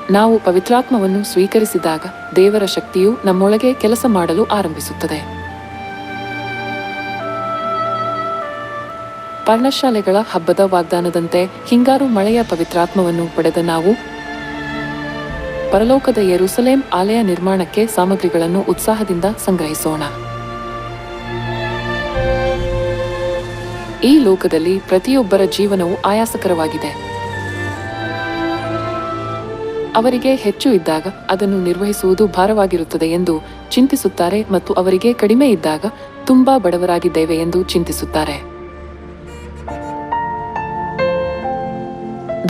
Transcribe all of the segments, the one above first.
ನಾವು ಪವಿತ್ರಾತ್ಮವನ್ನು ಸ್ವೀಕರಿಸಿದಾಗ ದೇವರ ಶಕ್ತಿಯು ನಮ್ಮೊಳಗೆ ಕೆಲಸ ಮಾಡಲು ಆರಂಭಿಸುತ್ತದೆ. ಪರ್ಣಶಾಲೆಗಳ ಹಬ್ಬದ ವಾಗ್ದಾನದಂತೆ ಹಿಂಗಾರು ಮಳೆಯ ಪವಿತ್ರಾತ್ಮವನ್ನು ಪಡೆದ ನಾವು ಪರಲೋಕದ ಯೆರೂಸಲೇಮ್ ಆಲಯ ನಿರ್ಮಾಣಕ್ಕೆ ಸಾಮಗ್ರಿಗಳನ್ನು ಉತ್ಸಾಹದಿಂದ ಸಂಗ್ರಹಿಸೋಣ. ಈ ಲೋಕದಲ್ಲಿ ಪ್ರತಿಯೊಬ್ಬರ ಜೀವನವು ಆಯಾಸಕರವಾಗಿದೆ. ಅವರಿಗೆ ಹೆಚ್ಚು ಇದ್ದಾಗ ಅದನ್ನು ನಿರ್ವಹಿಸುವುದು ಭಾರವಾಗಿರುತ್ತದೆ ಎಂದು ಚಿಂತಿಸುತ್ತಾರೆ ಮತ್ತು ಅವರಿಗೆ ಕಡಿಮೆ ಇದ್ದಾಗ ತುಂಬಾ ಬಡವರಾಗಿದ್ದೇವೆ ಎಂದು ಚಿಂತಿಸುತ್ತಾರೆ.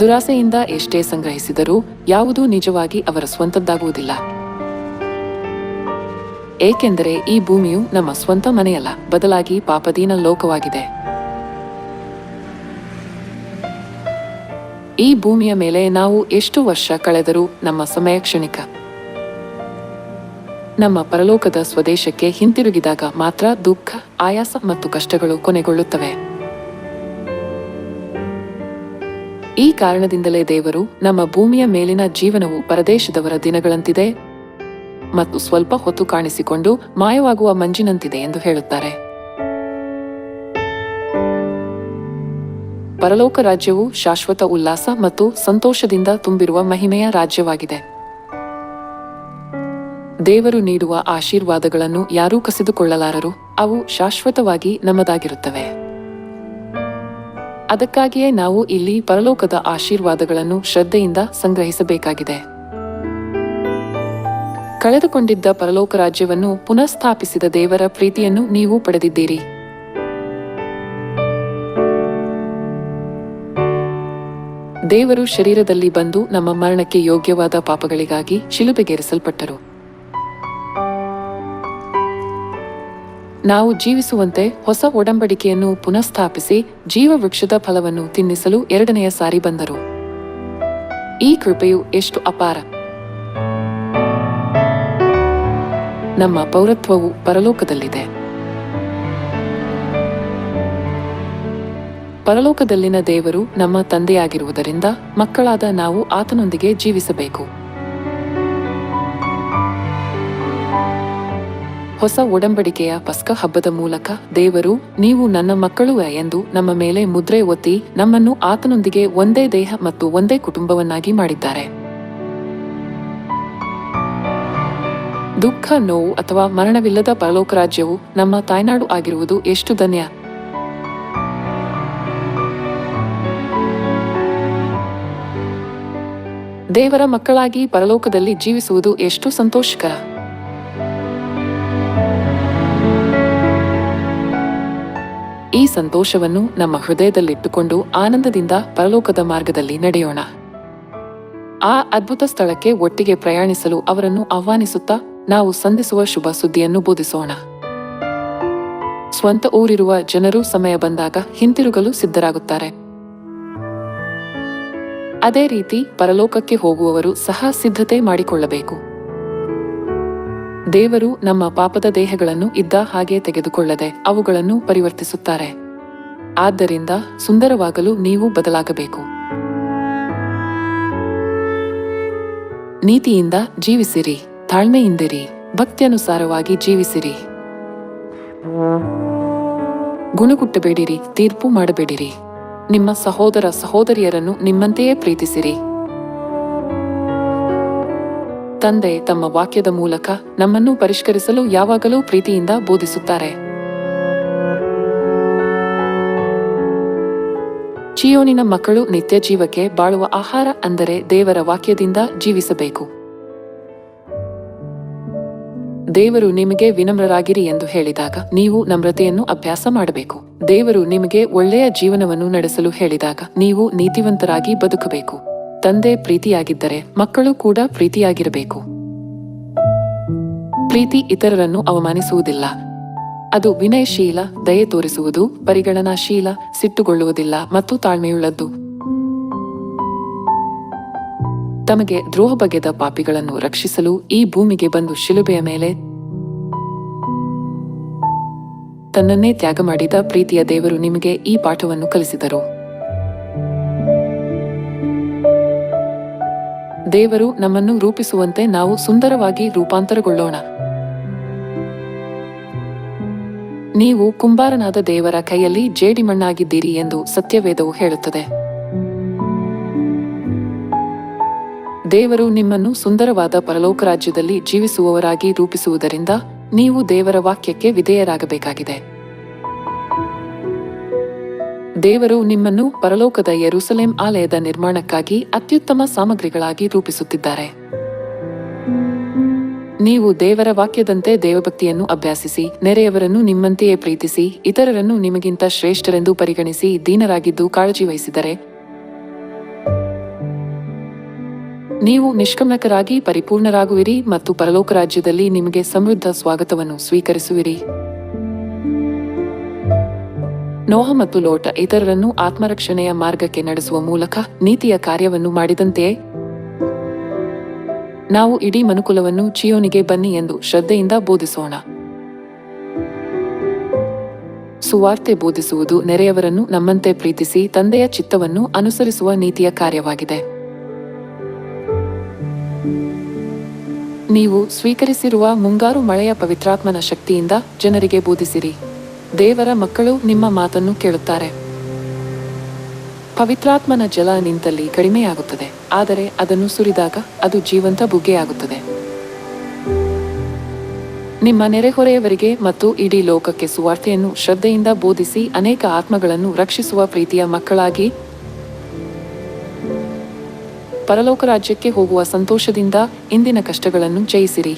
ದುರಾಸೆಯಿಂದ ಎಷ್ಟೇ ಸಂಗ್ರಹಿಸಿದರೂ ಯಾವುದೂ ನಿಜವಾಗಿ ಅವರ ಸ್ವಂತದ್ದಾಗುವುದಿಲ್ಲ. ಏಕೆಂದರೆ ಈ ಭೂಮಿಯು ನಮ್ಮ ಸ್ವಂತ ಮನೆಯಲ್ಲ, ಬದಲಾಗಿ ಪಾಪದೀನ ಲೋಕವಾಗಿದೆ. ಈ ಭೂಮಿಯ ಮೇಲೆ ನಾವು ಎಷ್ಟು ವರ್ಷ ಕಳೆದರೂ ನಮ್ಮ ಸಮಯ ಕ್ಷಣಿಕ. ನಮ್ಮ ಪರಲೋಕದ ಸ್ವದೇಶಕ್ಕೆ ಹಿಂತಿರುಗಿದಾಗ ಮಾತ್ರ ದುಃಖ, ಆಯಾಸ ಮತ್ತು ಕಷ್ಟಗಳು ಕೊನೆಗೊಳ್ಳುತ್ತವೆ. ಈ ಕಾರಣದಿಂದಲೇ ದೇವರು ನಮ್ಮ ಭೂಮಿಯ ಮೇಲಿನ ಜೀವನವು ಪರದೇಶದವರ ದಿನಗಳಂತಿದೆ ಮತ್ತು ಸ್ವಲ್ಪ ಹೊತ್ತು ಕಾಣಿಸಿಕೊಂಡು ಮಾಯವಾಗುವ ಮಂಜಿನಂತಿದೆ ಎಂದು ಹೇಳುತ್ತಾರೆ. ಪರಲೋಕ ರಾಜ್ಯವು ಶಾಶ್ವತ ಉಲ್ಲಾಸ ಮತ್ತು ಸಂತೋಷದಿಂದ ತುಂಬಿರುವ ಮಹಿಮೆಯ ರಾಜ್ಯವಾಗಿದೆ. ದೇವರು ನೀಡುವ ಆಶೀರ್ವಾದಗಳನ್ನು ಯಾರೂ ಕಸಿದುಕೊಳ್ಳಲಾರರು, ಅವು ಶಾಶ್ವತವಾಗಿ ನಮ್ಮದಾಗಿರುತ್ತವೆ. ಅದಕ್ಕಾಗಿಯೇ ನಾವು ಇಲ್ಲಿ ಪರಲೋಕದ ಆಶೀರ್ವಾದಗಳನ್ನು ಶ್ರದ್ಧೆಯಿಂದ ಸಂಗ್ರಹಿಸಬೇಕಾಗಿದೆ. ಕಳೆದುಕೊಂಡಿದ್ದ ಪರಲೋಕ ರಾಜ್ಯವನ್ನು ಪುನಃಸ್ಥಾಪಿಸಿದ ದೇವರ ಪ್ರೀತಿಯನ್ನು ನೀವು ಪಡೆದಿದ್ದೀರಿ. ದೇವರು ಶರೀರದಲ್ಲಿ ಬಂದು ನಮ್ಮ ಮರಣಕ್ಕೆ ಯೋಗ್ಯವಾದ ಪಾಪಗಳಿಗಾಗಿ ಶಿಲುಬೆಗೇರಿಸಲ್ಪಟ್ಟರು. ನಾವು ಜೀವಿಸುವಂತೆ ಹೊಸ ಒಡಂಬಡಿಕೆಯನ್ನು ಪುನಃಸ್ಥಾಪಿಸಿ ಜೀವ ವೃಕ್ಷದ ಫಲವನ್ನು ತಿನ್ನಿಸಲು ಎರಡನೆಯ ಸಾರಿ ಬಂದರು. ಈ ಕೃಪೆಯು ಎಷ್ಟು ಅಪಾರ! ನಮ್ಮ ಪೌರತ್ವವು ಪರಲೋಕದಲ್ಲಿದೆ. ಪರಲೋಕದಲ್ಲಿನ ದೇವರು ನಮ್ಮ ತಂದೆಯಾಗಿರುವುದರಿಂದ ಮಕ್ಕಳಾದ ನಾವು ಆತನೊಂದಿಗೆ ಜೀವಿಸಬೇಕು. ಹೊಸ ಒಡಂಬಡಿಕೆಯ ಪಸ್ಕ ಹಬ್ಬದ ಮೂಲಕ ದೇವರು ನೀವು ನನ್ನ ಮಕ್ಕಳು ಎಂದು ನಮ್ಮ ಮೇಲೆ ಮುದ್ರೆ ಒತ್ತಿ ನಮ್ಮನ್ನು ಆತನೊಂದಿಗೆ ಒಂದೇ ದೇಹ ಮತ್ತು ಒಂದೇ ಕುಟುಂಬವನ್ನಾಗಿ ಮಾಡಿದ್ದಾರೆ. ದುಃಖ, ನೋವು ಅಥವಾ ಮರಣವಿಲ್ಲದ ಪರಲೋಕ ರಾಜ್ಯವು ನಮ್ಮ ತಾಯ್ನಾಡು ಆಗಿರುವುದು ಎಷ್ಟು ಧನ್ಯ! ದೇವರ ಮಕ್ಕಳಾಗಿ ಪರಲೋಕದಲ್ಲಿ ಜೀವಿಸುವುದು ಎಷ್ಟು ಸಂತೋಷಕರ! ಈ ಸಂತೋಷವನ್ನು ನಮ್ಮ ಹೃದಯದಲ್ಲಿಟ್ಟುಕೊಂಡು ಆನಂದದಿಂದ ಪರಲೋಕದ ಮಾರ್ಗದಲ್ಲಿ ನಡೆಯೋಣ. ಆ ಅದ್ಭುತ ಸ್ಥಳಕ್ಕೆ ಒಟ್ಟಿಗೆ ಪ್ರಯಾಣಿಸಲು ಅವರನ್ನು ಆಹ್ವಾನಿಸುತ್ತಾ ನಾವು ಸಂಧಿಸುವ ಶುಭ ಸುದ್ದಿಯನ್ನು ಬೋಧಿಸೋಣ. ಸ್ವಂತ ಊರಿರುವ ಜನರು ಸಮಯ ಬಂದಾಗ ಹಿಂತಿರುಗಲು ಸಿದ್ಧರಾಗುತ್ತಾರೆ. ಅದೇ ರೀತಿ ಪರಲೋಕಕ್ಕೆ ಹೋಗುವವರು ಸಹ ಸಿದ್ಧತೆ ಮಾಡಿಕೊಳ್ಳಬೇಕು. ದೇವರು ನಮ್ಮ ಪಾಪದ ದೇಹಗಳನ್ನು ಇದ್ದ ಹಾಗೆ ತೆಗೆದುಕೊಳ್ಳದೆ ಅವುಗಳನ್ನು ಪರಿವರ್ತಿಸುತ್ತಾರೆ. ಆದ್ದರಿಂದ ಸುಂದರವಾಗಲು ನೀವು ಬದಲಾಗಬೇಕು. ನೀತಿಯಿಂದ ಜೀವಿಸಿರಿ, ತಾಳ್ಮೆಯಿಂದಿರಿ, ಭಕ್ತಿಯನುಸಾರವಾಗಿ ಜೀವಿಸಿರಿ. ಗುಣಗುಟ್ಟಬೇಡಿರಿ, ತೀರ್ಪು ಮಾಡಬೇಡಿರಿ. ನಿಮ್ಮ ಸಹೋದರ ಸಹೋದರಿಯರನ್ನು ನಿಮ್ಮಂತೆಯೇ ಪ್ರೀತಿಸಿರಿ. ತಂದೆ ತಮ್ಮ ವಾಕ್ಯದ ಮೂಲಕ ನಮ್ಮನ್ನು ಪರಿಷ್ಕರಿಸಲು ಯಾವಾಗಲೂ ಪ್ರೀತಿಯಿಂದ ಬೋಧಿಸುತ್ತಾರೆ. ಚಿಯೋನಿನ ಮಕ್ಕಳು ನಿತ್ಯ ಜೀವಕ್ಕೆ ಬಾಳುವ ಆಹಾರ ಅಂದರೆ ದೇವರ ವಾಕ್ಯದಿಂದ ಜೀವಿಸಬೇಕು. ದೇವರು ನಿಮಗೆ ವಿನಮ್ರರಾಗಿರಿ ಎಂದು ಹೇಳಿದಾಗ ನೀವು ನಮ್ರತೆಯನ್ನು ಅಭ್ಯಾಸ ಮಾಡಬೇಕು. ದೇವರು ನಿಮಗೆ ಒಳ್ಳೆಯ ಜೀವನವನ್ನು ನಡೆಸಲು ಹೇಳಿದಾಗ ನೀವು ನೀತಿವಂತರಾಗಿ ಬದುಕಬೇಕು. ತಂದೆ ಪ್ರೀತಿಯಾಗಿದ್ದರೆ ಮಕ್ಕಳು ಕೂಡ ಪ್ರೀತಿಯಾಗಿರಬೇಕು. ಪ್ರೀತಿ ಇತರರನ್ನು ಅವಮಾನಿಸುವುದಿಲ್ಲ. ಅದು ವಿನಯಶೀಲ, ದಯೆ ತೋರಿಸುವುದು, ಪರಿಗಣನಾಶೀಲ, ಸಿಟ್ಟುಗೊಳ್ಳುವುದಿಲ್ಲ ಮತ್ತು ತಾಳ್ಮೆಯುಳ್ಳದ್ದು. ತಮಗೆ ದ್ರೋಹ ಬಗೆದ ಪಾಪಿಗಳನ್ನು ರಕ್ಷಿಸಲು ಈ ಭೂಮಿಗೆ ಬಂದು ಶಿಲುಬೆಯ ಮೇಲೆ ತನ್ನನ್ನೇ ತ್ಯಾಗ ಮಾಡಿದ ಪ್ರೀತಿಯ ದೇವರು ನಿಮಗೆ ಈ ಪಾಠವನ್ನು ಕಲಿಸಿದರು. ದೇವರು ನಮ್ಮನ್ನು ರೂಪಿಸುವಂತೆ ನಾವು ಸುಂದರವಾಗಿ ರೂಪಾಂತರಗೊಳ್ಳೋಣ. ನೀವು ಕುಂಬಾರನಾದ ದೇವರ ಕೈಯಲ್ಲಿ ಜೇಡಿಮಣ್ಣಾಗಿದ್ದೀರಿ ಎಂದು ಸತ್ಯವೇದವು ಹೇಳುತ್ತದೆ. ದೇವರು ನಿಮ್ಮನ್ನು ಸುಂದರವಾದ ಪರಲೋಕ ರಾಜ್ಯದಲ್ಲಿ ಜೀವಿಸುವವರಾಗಿ ರೂಪಿಸುವುದರಿಂದ ನೀವು ದೇವರ ವಾಕ್ಯಕ್ಕೆ ವಿಧೇಯರಾಗಬೇಕಾಗಿದೆ. ದೇವರು ನಿಮ್ಮನ್ನು ಪರಲೋಕದ ಯೆರೂಸಲೇಮ್ ಆಲಯದ ನಿರ್ಮಾಣಕ್ಕಾಗಿ ಅತ್ಯುತ್ತಮ ಸಾಮಗ್ರಿಗಳಾಗಿ ರೂಪಿಸುತ್ತಿದ್ದಾರೆ. ನೀವು ದೇವರ ವಾಕ್ಯದಂತೆ ದೇವಭಕ್ತಿಯನ್ನು ಅಭ್ಯಾಸಿಸಿ, ನೆರೆಯವರನ್ನು ನಿಮ್ಮಂತೆಯೇ ಪ್ರೀತಿಸಿ, ಇತರರನ್ನು ನಿಮಗಿಂತ ಶ್ರೇಷ್ಠರೆಂದು ಪರಿಗಣಿಸಿ, ದೀನರಾಗಿದ್ದು ಕಾಳಜಿ ವಹಿಸಿದರೆ ನೀವು ನಿಷ್ಕಂಟಕರಾಗಿ ಪರಿಪೂರ್ಣರಾಗುವಿರಿ ಮತ್ತು ಪರಲೋಕ ರಾಜ್ಯದಲ್ಲಿ ನಿಮಗೆ ಸಮೃದ್ಧ ಸ್ವಾಗತವನ್ನು ಸ್ವೀಕರಿಸುವಿರಿ. ನೋಹ ಮತ್ತು ಲೋಟ ಇತರರನ್ನು ಆತ್ಮರಕ್ಷಣೆಯ ಮಾರ್ಗಕ್ಕೆ ನಡೆಸುವ ಮೂಲಕ ನೀತಿಯ ಕಾರ್ಯವನ್ನು ಮಾಡಿದಂತೆಯೇ ನಾವು ಇಡೀ ಮನುಕುಲವನ್ನು ಚಿಯೋನಿಗೆ ಬನ್ನಿ ಎಂದು ಶ್ರದ್ಧೆಯಿಂದ ಬೋಧಿಸೋಣ. ಸುವಾರ್ತೆ ಬೋಧಿಸುವುದು ನೆರೆಯವರನ್ನು ನಮ್ಮಂತೆ ಪ್ರೀತಿಸಿ ತಂದೆಯ ಚಿತ್ತವನ್ನು ಅನುಸರಿಸುವ ನೀತಿಯ ಕಾರ್ಯವಾಗಿದೆ. ನೀವು ಸ್ವೀಕರಿಸಿರುವ ಮುಂಗಾರು ಮಳೆಯ ಪವಿತ್ರಾತ್ಮನ ಶಕ್ತಿಯಿಂದ ಜನರಿಗೆ ಬೋಧಿಸಿರಿ. ದೇವರ ಮಕ್ಕಳು ನಿಮ್ಮ ಮಾತನ್ನು ಕೇಳುತ್ತಾರೆ. ಪವಿತ್ರಾತ್ಮನ ಜಲ ನಿಂತಲ್ಲಿ ಕಡಿಮೆಯಾಗುತ್ತದೆ, ಆದರೆ ಅದನ್ನು ಸುರಿದಾಗ ಅದು ಜೀವಂತ ಬುಗ್ಗೆಯಾಗುತ್ತದೆ. ನಿಮ್ಮ ನೆರೆಹೊರೆಯವರಿಗೆ ಮತ್ತು ಇಡೀ ಲೋಕಕ್ಕೆ ಸುವಾರ್ತೆಯನ್ನು ಶ್ರದ್ಧೆಯಿಂದ ಬೋಧಿಸಿ ಅನೇಕ ಆತ್ಮಗಳನ್ನು ರಕ್ಷಿಸುವ ಪ್ರೀತಿಯ ಮಕ್ಕಳಾಗಿ ಪರಲೋಕ ರಾಜ್ಯಕ್ಕೆ ಹೋಗುವ ಸಂತೋಷದಿಂದ ಇಂದಿನ ಕಷ್ಟಗಳನ್ನು ಜಯಿಸಿರಿ.